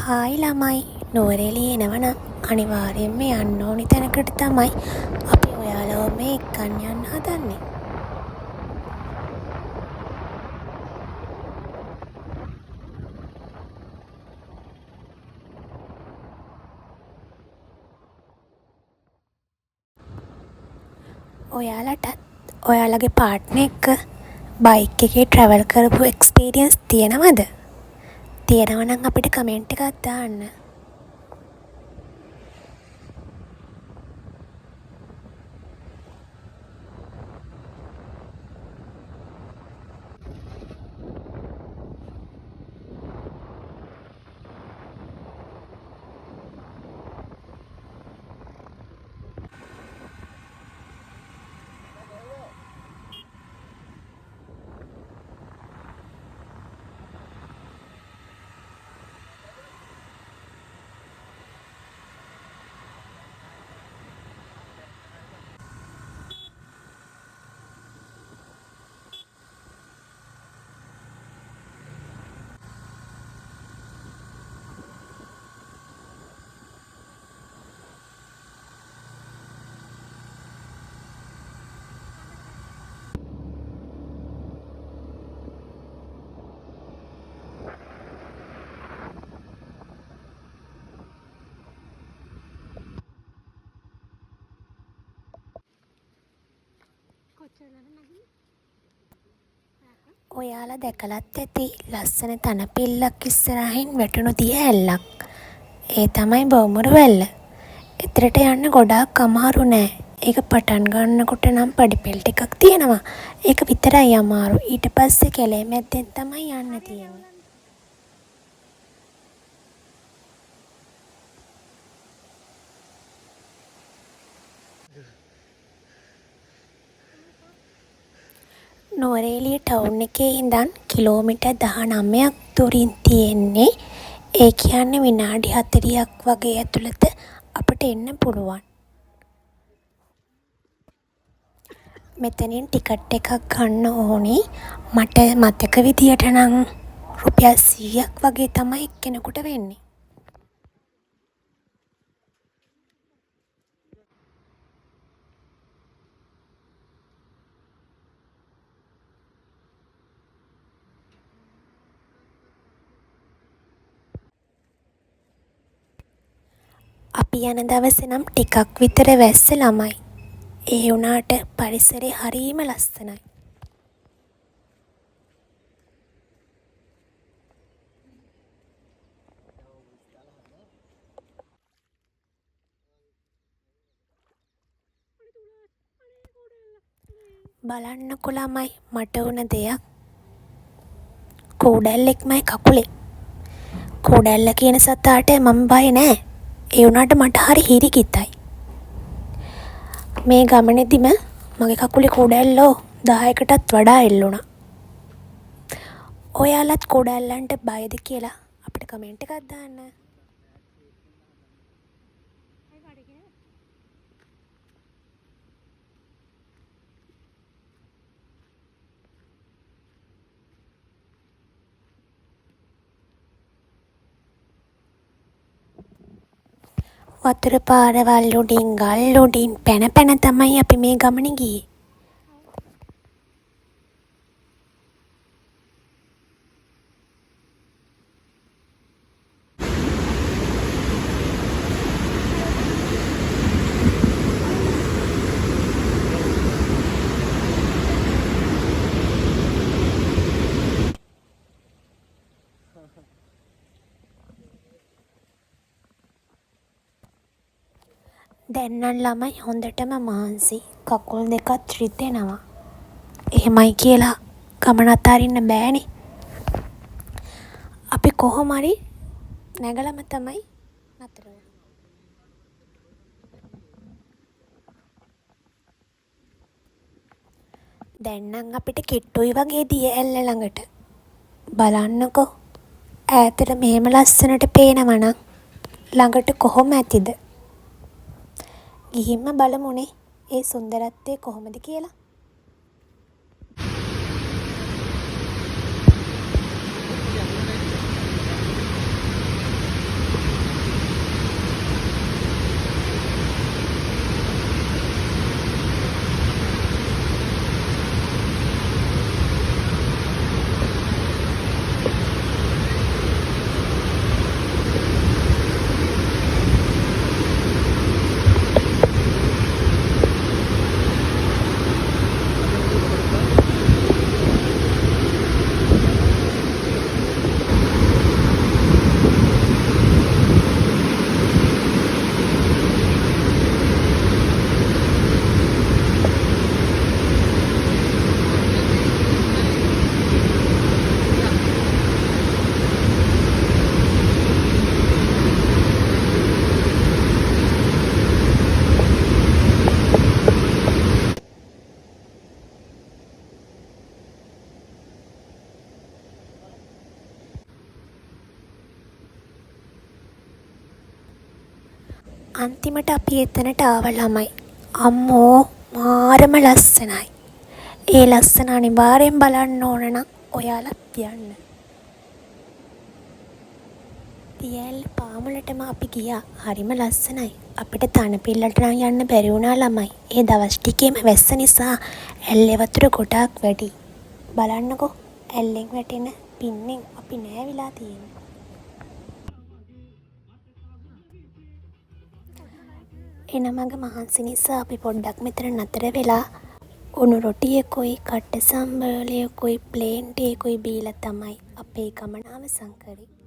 Hi ළමයි, නුවරඑළිය එනවනම් අනිවාර්යෙන්ම යන්න ඕනි තැනකට තමයි අපි ඔයාලව මේ එක්කන් යන්න හදන්නේ. ඔයාලටත් ඔයාලගේ පාර්ට්නර් එක්ක බයික් එකේ ට්‍රැවල් කරපු එක්ස්පීරියන්ස් තියෙනවද? තියෙනවා නම් අපිට කමෙන්ට් එකක් දාන්න. ඔයාලා දැකලත් ඇති ලස්සන තනපිල්ලක් ඉස්සරහින් වැටුණු දිය ඇල්ලක්. ඒ තමයි බොමුරු වැල්ල. එතරට යන්න ගොඩාක් අමාරු නෑ. ඒක පටන් ගන්නකොට නම් පඩිපෙල් ටිකක් තියෙනවා. ඒක විතරයි අමාරු. ඊට පස්සේ කැලේ මැද්දෙන් තමයි යන්න තියෙන්නේ. නුවරඑළිය ටවුන් එකේ ඉඳන් කිලෝමීටර් 19ක් දුරින් තියෙන්නේ. ඒ කියන්නේ විනාඩි 40ක් වගේ ඇතුළත අපට එන්න පුළුවන්. මෙතනින් ටිකට් එකක් ගන්න ඕනි. මට මතක විදියට නම් රුපියල් 100ක් වගේ තමයි එක්කෙනෙකුට වෙන්නේ. අපි යන දවසේ නම් ටිකක් විතර වැස්ස ළමයි. ඒ වුණාට පරිසරය හරීම ලස්සනයි. බලන්නකො ළමයි, මට වුණ දෙයක්. කූඩැල්ලෙක්මයි කකුලේ. කූඩැල්ල කියන සතාට මම බය නෑ. ඒ වුණාට මට හරි හිරිකිතයි. මේ ගමනේදිම මගේ කකුලේ කූඩැල්ලෝ 10කටත් වඩා එල්ලුණා. ඔයාලත් කූඩැල්ලන්ට බයද කියලා අපිට කමෙන්ට් එකක් දාන්න. වතුර පාරවල් උඩින් ගල් උඩින් පැන පැන තමයි අපි මේ ගමනේ ගියේ. දැන් නම් ළමයි හොඳටම මහන්සි. කකුල් දෙකත් රිදෙනවා. එහෙමයි කියලා ගමන අතාරින්න බෑනේ. අපි කොහොම හරි නැගලම තමයි නතර වුනේ. දැන් නම් අපිට කිට්ටුයි වගේ දිය ඇල්ල ළඟට. බලන්නකෝ. ඈතට මෙහෙම ලස්සනට පේනවනම් ළඟට කොහොම ඇතිද? ගිහින්ම බලමුනේ ඒ සුන්දරත්වය කොහොමද කියලා. අන්තිමට අපි එතනට ආව ළමයි අම්මෝ මාරම ලස්සනයි. ඒ ලස්සන අනිවාර්යෙන් බලන්න ඕන නම් ඔයාලත් යන්න. තියැල්ල පාමුලටම අපි ගියා. හරිම ලස්සනයි. අපිට තනපිල්ලට නම් යන්න බැරි වුණා ළමයි. ඒ දවස් ටිකේම වැස්ස නිසා ඇල්ලේ වතුර ගොඩාක් වැඩි. බලන්නකෝ ඇල්ලෙන් වැටෙන පින්නෙන් අපි නෑවිලා තියෙන්නේ. එන මග මහන්සි නිසා අපි පොඩ්ඩක් මෙතන නතර වෙලා උණු රොටියකුයි කට්ට සම්බලයකුයි ප්ලේන් ටීකුයි බීලා තමයි අපේ ගමන අවසන් කරේ.